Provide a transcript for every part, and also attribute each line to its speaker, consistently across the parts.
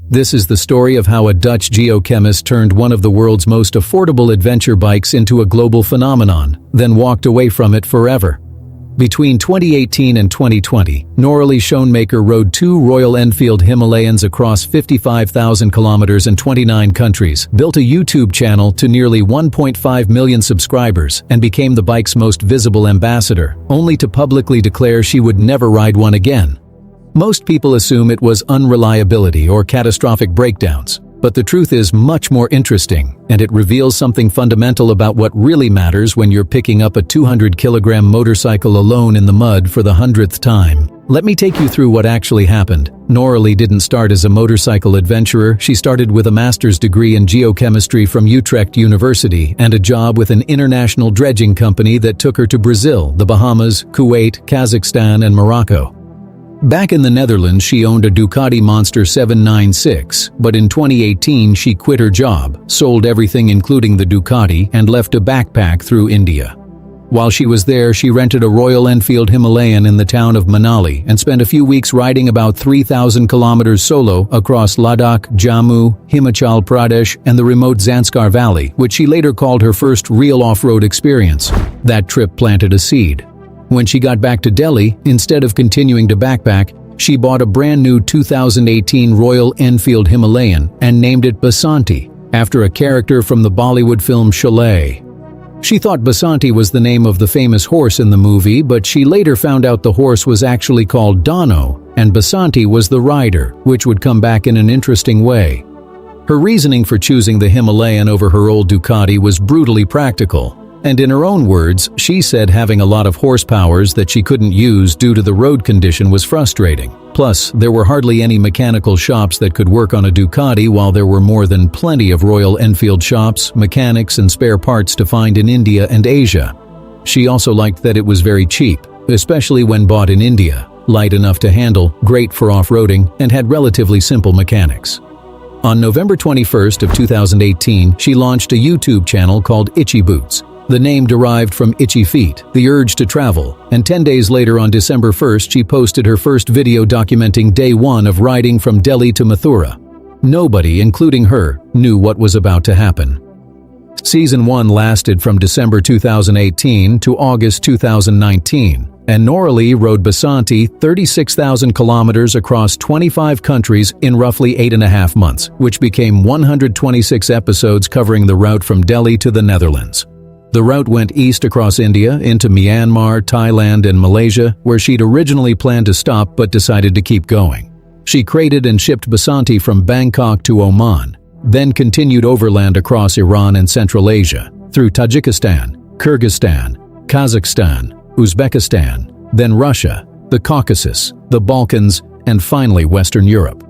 Speaker 1: This is the story of how a Dutch geochemist turned one of the world's most affordable adventure bikes into a global phenomenon, then walked away from it forever. Between 2018 and 2020, Noraly Schoenmaker rode 2 Royal Enfield Himalayans across 55,000 kilometers in 29 countries, built a YouTube channel to nearly 1.5 million subscribers, and became the bike's most visible ambassador, only to publicly declare she would never ride one again. Most people assume it was unreliability or catastrophic breakdowns, but the truth is much more interesting, and it reveals something fundamental about what really matters when you're picking up a 200-kilogram motorcycle alone in the mud for the 100th time. Let me take you through what actually happened. Noraly didn't start as a motorcycle adventurer. She started with a master's degree in geochemistry from Utrecht University and a job with an international dredging company that took her to Brazil, the Bahamas, Kuwait, Kazakhstan, and Morocco. Back in the Netherlands, she owned a Ducati Monster 796, but in 2018 she quit her job, sold everything including the Ducati, and left a backpack through India. While she was there, she rented a Royal Enfield Himalayan in the town of Manali and spent a few weeks riding about 3,000 kilometers solo across Ladakh, Jammu, Himachal Pradesh, and the remote Zanskar Valley, which she later called her first real off-road experience. That trip planted a seed. When she got back to Delhi, instead of continuing to backpack, she bought a brand new 2018 Royal Enfield Himalayan and named it Basanti, after a character from the Bollywood film Sholay. She thought Basanti was the name of the famous horse in the movie, but she later found out the horse was actually called Dano, and Basanti was the rider, which would come back in an interesting way. Her reasoning for choosing the Himalayan over her old Ducati was brutally practical. And in her own words, she said having a lot of horsepowers that she couldn't use due to the road condition was frustrating. Plus, there were hardly any mechanical shops that could work on a Ducati, while there were more than plenty of Royal Enfield shops, mechanics, and spare parts to find in India and Asia. She also liked that it was very cheap, especially when bought in India, light enough to handle, great for off-roading, and had relatively simple mechanics. On November 21st of 2018, she launched a YouTube channel called Itchy Boots. The name derived from itchy feet, the urge to travel, and 10 days later on December 1st she posted her first video documenting day 1 of riding from Delhi to Mathura. Nobody, including her, knew what was about to happen. Season 1 lasted from December 2018 to August 2019, and Noraly rode Basanti 36,000 kilometers across 25 countries in roughly 8.5 months, which became 126 episodes covering the route from Delhi to the Netherlands. The route went east across India into Myanmar, Thailand, and Malaysia, where she'd originally planned to stop but decided to keep going. She crated and shipped Basanti from Bangkok to Oman, then continued overland across Iran and Central Asia, through Tajikistan, Kyrgyzstan, Kazakhstan, Uzbekistan, then Russia, the Caucasus, the Balkans, and finally Western Europe.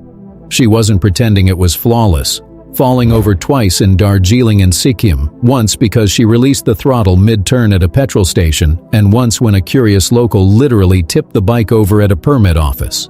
Speaker 1: She wasn't pretending it was flawless, falling over twice in Darjeeling and Sikkim, once because she released the throttle mid-turn at a petrol station, and once when a curious local literally tipped the bike over at a permit office.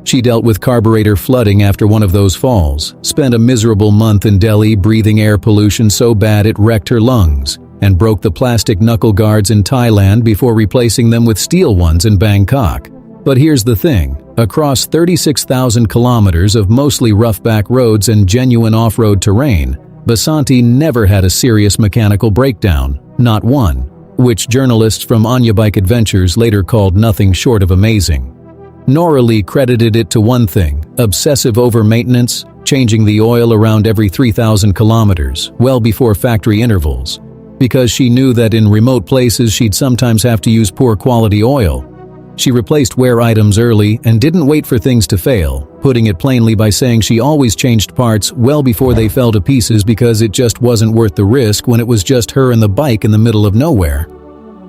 Speaker 1: She dealt with carburetor flooding after one of those falls, spent a miserable month in Delhi breathing air pollution so bad it wrecked her lungs, and broke the plastic knuckle guards in Thailand before replacing them with steel ones in Bangkok. But here's the thing. Across 36,000 kilometers of mostly rough back roads and genuine off-road terrain, Basanti never had a serious mechanical breakdown, not one, which journalists from Anya Bike Adventures later called nothing short of amazing. Noraly credited it to one thing: obsessive over-maintenance, changing the oil around every 3,000 kilometers, well before factory intervals. Because she knew that in remote places she'd sometimes have to use poor quality oil. She replaced wear items early and didn't wait for things to fail, putting it plainly by saying she always changed parts well before they fell to pieces because it just wasn't worth the risk when it was just her and the bike in the middle of nowhere.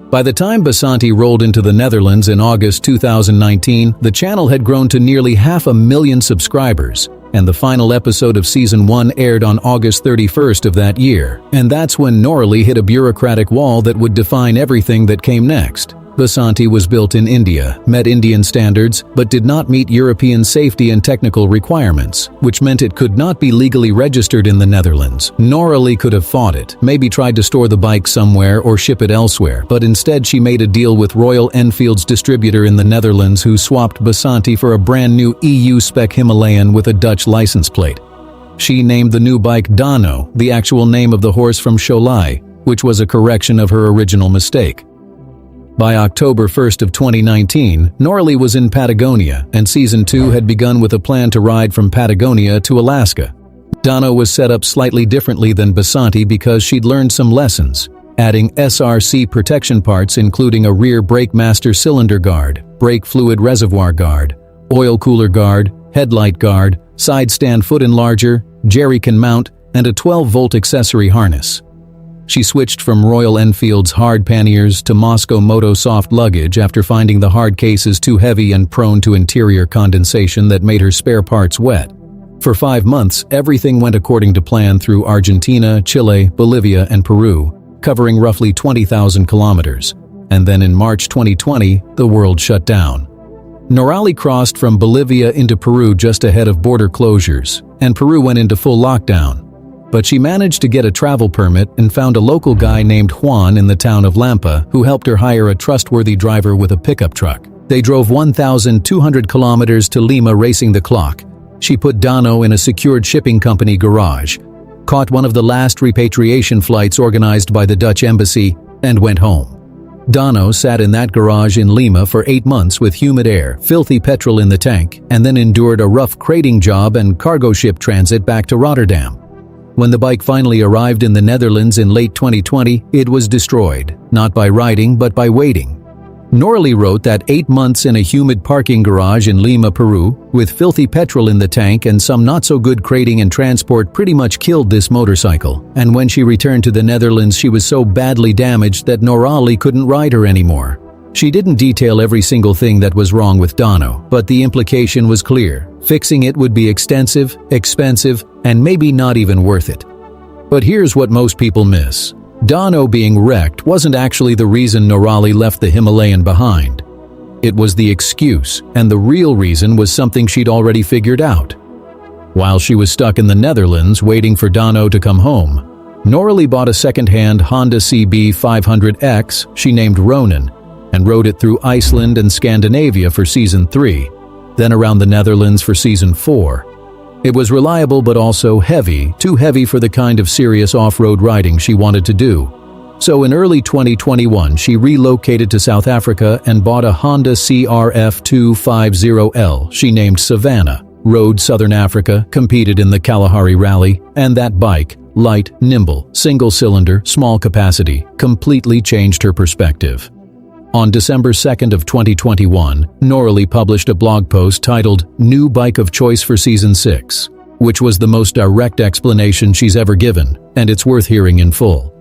Speaker 1: By the time Basanti rolled into the Netherlands in August 2019, the channel had grown to nearly 500,000 subscribers, and the final episode of Season 1 aired on August 31st of that year. And that's when Noraly hit a bureaucratic wall that would define everything that came next. Basanti was built in India, met Indian standards, but did not meet European safety and technical requirements, which meant it could not be legally registered in the Netherlands. Noraly could have fought it, maybe tried to store the bike somewhere or ship it elsewhere, but instead she made a deal with Royal Enfield's distributor in the Netherlands, who swapped Basanti for a brand new EU-spec Himalayan with a Dutch license plate. She named the new bike Dano, the actual name of the horse from Cholet, which was a correction of her original mistake. By October 1st of 2019, Noraly was in Patagonia, and Season 2 had begun with a plan to ride from Patagonia to Alaska. Dano was set up slightly differently than Basanti because she'd learned some lessons, adding SRC protection parts including a rear brake master cylinder guard, brake fluid reservoir guard, oil cooler guard, headlight guard, side stand foot enlarger, jerrycan mount, and a 12-volt accessory harness. She switched from Royal Enfield's hard panniers to Moscow Moto soft luggage after finding the hard cases too heavy and prone to interior condensation that made her spare parts wet. For 5 months, everything went according to plan through Argentina, Chile, Bolivia, and Peru, covering roughly 20,000 kilometers. And then in March 2020, the world shut down. Noraly crossed from Bolivia into Peru just ahead of border closures, and Peru went into full lockdown. But she managed to get a travel permit and found a local guy named Juan in the town of Lampa who helped her hire a trustworthy driver with a pickup truck. They drove 1,200 kilometers to Lima, racing the clock. She put Dano in a secured shipping company garage, caught one of the last repatriation flights organized by the Dutch embassy, and went home. Dano sat in that garage in Lima for 8 months with humid air, filthy petrol in the tank, and then endured a rough crating job and cargo ship transit back to Rotterdam. When the bike finally arrived in the Netherlands in late 2020, it was destroyed, not by riding but by waiting. Noraly wrote that 8 months in a humid parking garage in Lima, Peru, with filthy petrol in the tank and some not-so-good crating and transport pretty much killed this motorcycle, and when she returned to the Netherlands she was so badly damaged that Noraly couldn't ride her anymore. She didn't detail every single thing that was wrong with Dano, but the implication was clear. Fixing it would be extensive, expensive, and maybe not even worth it. But here's what most people miss. Dano being wrecked wasn't actually the reason Noraly left the Himalayan behind. It was the excuse, and the real reason was something she'd already figured out. While she was stuck in the Netherlands waiting for Dano to come home, Noraly bought a second-hand Honda CB 500X she named Ronin, and rode it through Iceland and Scandinavia for Season 3, then around the Netherlands for Season 4. It was reliable but also heavy, too heavy for the kind of serious off-road riding she wanted to do. So in early 2021 she relocated to South Africa and bought a Honda CRF 250L she named Savannah, rode Southern Africa, competed in the Kalahari Rally, and that bike, light, nimble, single-cylinder, small capacity, completely changed her perspective. On December 2nd of 2021, Noraly published a blog post titled "New Bike of Choice for Season 6", which was the most direct explanation she's ever given, and it's worth hearing in full.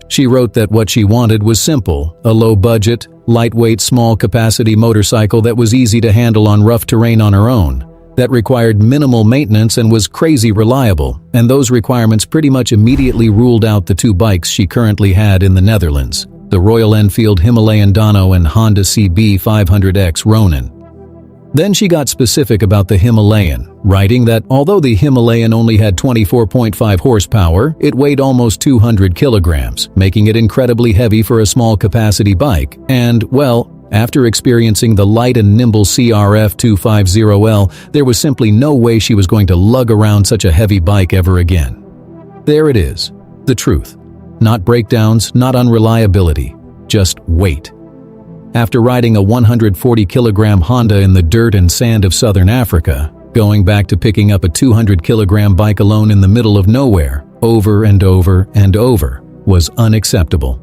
Speaker 1: She wrote that what she wanted was simple: a low-budget, lightweight, small-capacity motorcycle that was easy to handle on rough terrain on her own, that required minimal maintenance and was crazy reliable, and those requirements pretty much immediately ruled out the 2 bikes she currently had in the Netherlands: the Royal Enfield Himalayan Dano and Honda CB 500X Ronin. Then she got specific about the Himalayan, writing that although the Himalayan only had 24.5 horsepower, it weighed almost 200 kilograms, making it incredibly heavy for a small-capacity bike, and, well, after experiencing the light and nimble CRF 250L, there was simply no way she was going to lug around such a heavy bike ever again. There it is, the truth. Not breakdowns, not unreliability, just weight. After riding a 140-kilogram Honda in the dirt and sand of southern Africa, going back to picking up a 200-kilogram bike alone in the middle of nowhere, over and over and over, was unacceptable.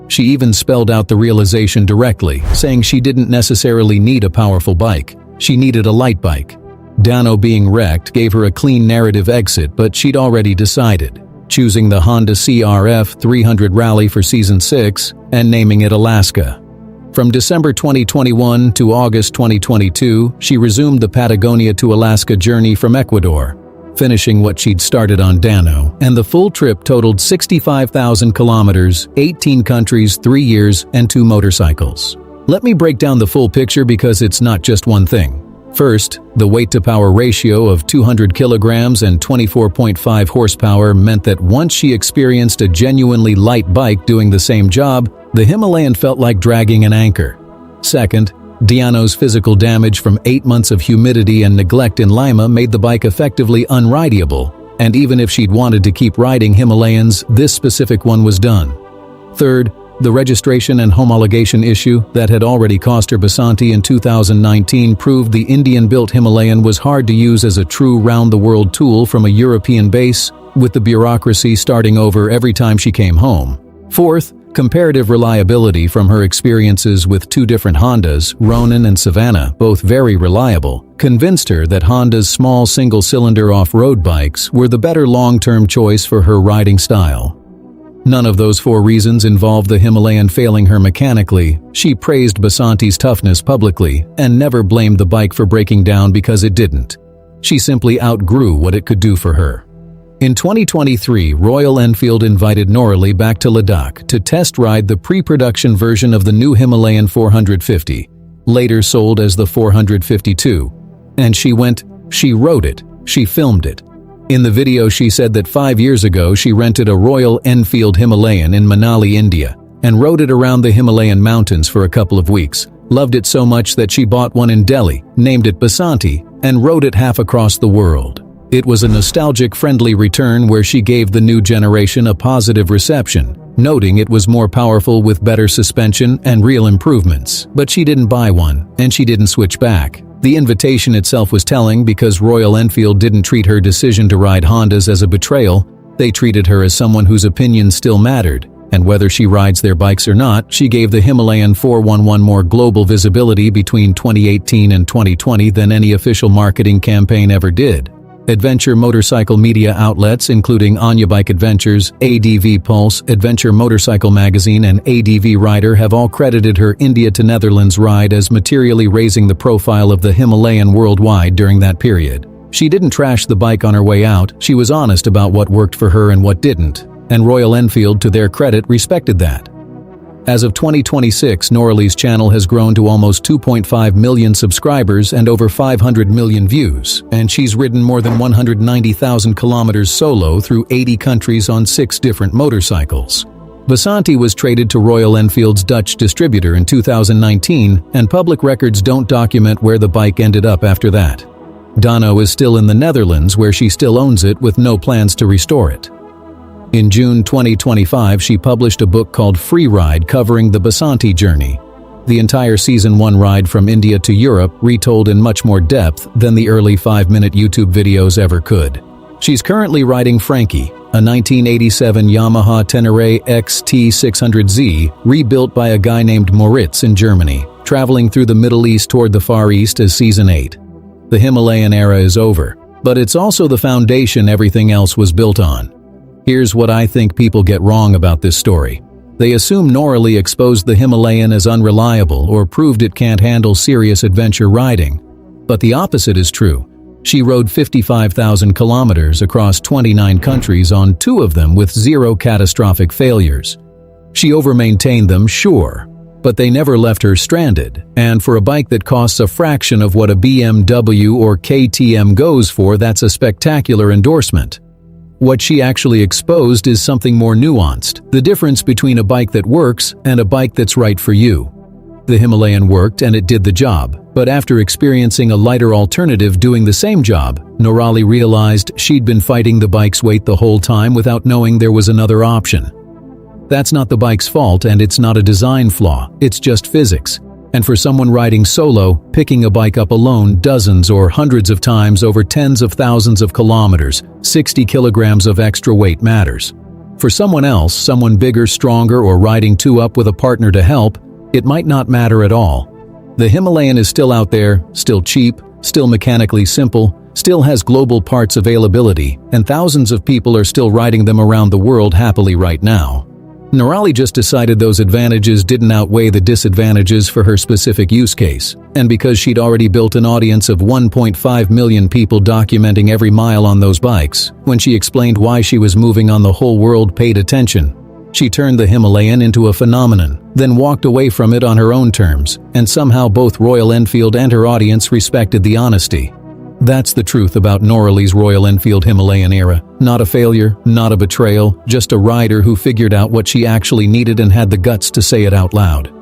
Speaker 1: She even spelled out the realization directly, saying she didn't necessarily need a powerful bike. She needed a light bike. Dano being wrecked gave her a clean narrative exit, but she'd already decided, choosing the Honda CRF 300 Rally for Season 6 and naming it Alaska. From December 2021 to August 2022, she resumed the Patagonia to Alaska journey from Ecuador, finishing what she'd started on Dano, and the full trip totaled 65,000 kilometers, 18 countries, 3 years, and 2 motorcycles. Let me break down the full picture because it's not just one thing. First, the weight-to-power ratio of 200 kilograms and 24.5 horsepower meant that once she experienced a genuinely light bike doing the same job, the Himalayan felt like dragging an anchor. Second, Dano's physical damage from 8 months of humidity and neglect in Lima made the bike effectively unrideable, and even if she'd wanted to keep riding Himalayans, this specific one was done. Third, the registration and homologation issue that had already cost her Basanti in 2019 proved the Indian-built Himalayan was hard to use as a true round-the-world tool from a European base, with the bureaucracy starting over every time she came home. Fourth, comparative reliability from her experiences with 2 different Hondas, Ronin and Savannah, both very reliable, convinced her that Honda's small single-cylinder off-road bikes were the better long-term choice for her riding style. None of those 4 reasons involved the Himalayan failing her mechanically. She praised Basanti's toughness publicly and never blamed the bike for breaking down because it didn't. She simply outgrew what it could do for her. In 2023, Royal Enfield invited Noraly back to Ladakh to test ride the pre-production version of the new Himalayan 450, later sold as the 452. And she went, she rode it, she filmed it. In the video she said that 5 years ago she rented a Royal Enfield Himalayan in Manali, India, and rode it around the Himalayan mountains for a couple of weeks, loved it so much that she bought one in Delhi, named it Basanti, and rode it half across the world. It was a nostalgic friendly return where she gave the new generation a positive reception, noting it was more powerful with better suspension and real improvements, but she didn't buy one, and she didn't switch back. The invitation itself was telling because Royal Enfield didn't treat her decision to ride Hondas as a betrayal. They treated her as someone whose opinion still mattered, and whether she rides their bikes or not, she gave the Himalayan 411 more global visibility between 2018 and 2020 than any official marketing campaign ever did. Adventure motorcycle media outlets including Anya Bike Adventures, ADV Pulse, Adventure Motorcycle Magazine and ADV Rider have all credited her India to Netherlands ride as materially raising the profile of the Himalayan worldwide during that period. She didn't trash the bike on her way out, she was honest about what worked for her and what didn't, and Royal Enfield, to their credit, respected that. As of 2026, Noraly's channel has grown to almost 2.5 million subscribers and over 500 million views, and she's ridden more than 190,000 kilometers solo through 80 countries on 6 different motorcycles. Basanti was traded to Royal Enfield's Dutch distributor in 2019, and public records don't document where the bike ended up after that. Dano is still in the Netherlands, where she still owns it with no plans to restore it. In June 2025, she published a book called Free Ride covering the Basanti journey. The entire Season 1 ride from India to Europe retold in much more depth than the early 5-minute YouTube videos ever could. She's currently riding Frankie, a 1987 Yamaha Tenere XT600Z rebuilt by a guy named Moritz in Germany, traveling through the Middle East toward the Far East as Season 8. The Himalayan era is over, but it's also the foundation everything else was built on. Here's what I think people get wrong about this story. They assume Noraly exposed the Himalayan as unreliable or proved it can't handle serious adventure riding. But the opposite is true. She rode 55,000 kilometers across 29 countries on 2 of them with 0 catastrophic failures. She over-maintained them, sure, but they never left her stranded, and for a bike that costs a fraction of what a BMW or KTM goes for, that's a spectacular endorsement. What she actually exposed is something more nuanced, the difference between a bike that works and a bike that's right for you. The Himalayan worked and it did the job, but after experiencing a lighter alternative doing the same job, Noraly realized she'd been fighting the bike's weight the whole time without knowing there was another option. That's not the bike's fault and it's not a design flaw, it's just physics. And for someone riding solo, picking a bike up alone dozens or hundreds of times over tens of thousands of kilometers, 60 kilograms of extra weight matters. For someone else, someone bigger, stronger, or riding 2 up with a partner to help, it might not matter at all. The Himalayan is still out there, still cheap, still mechanically simple, still has global parts availability, and thousands of people are still riding them around the world happily right now. Noraly just decided those advantages didn't outweigh the disadvantages for her specific use case, and because she'd already built an audience of 1.5 million people documenting every mile on those bikes, when she explained why she was moving on, the whole world paid attention. She turned the Himalayan into a phenomenon, then walked away from it on her own terms, and somehow both Royal Enfield and her audience respected the honesty. That's the truth about Noraly's Royal Enfield Himalayan era. Not a failure, not a betrayal, just a rider who figured out what she actually needed and had the guts to say it out loud.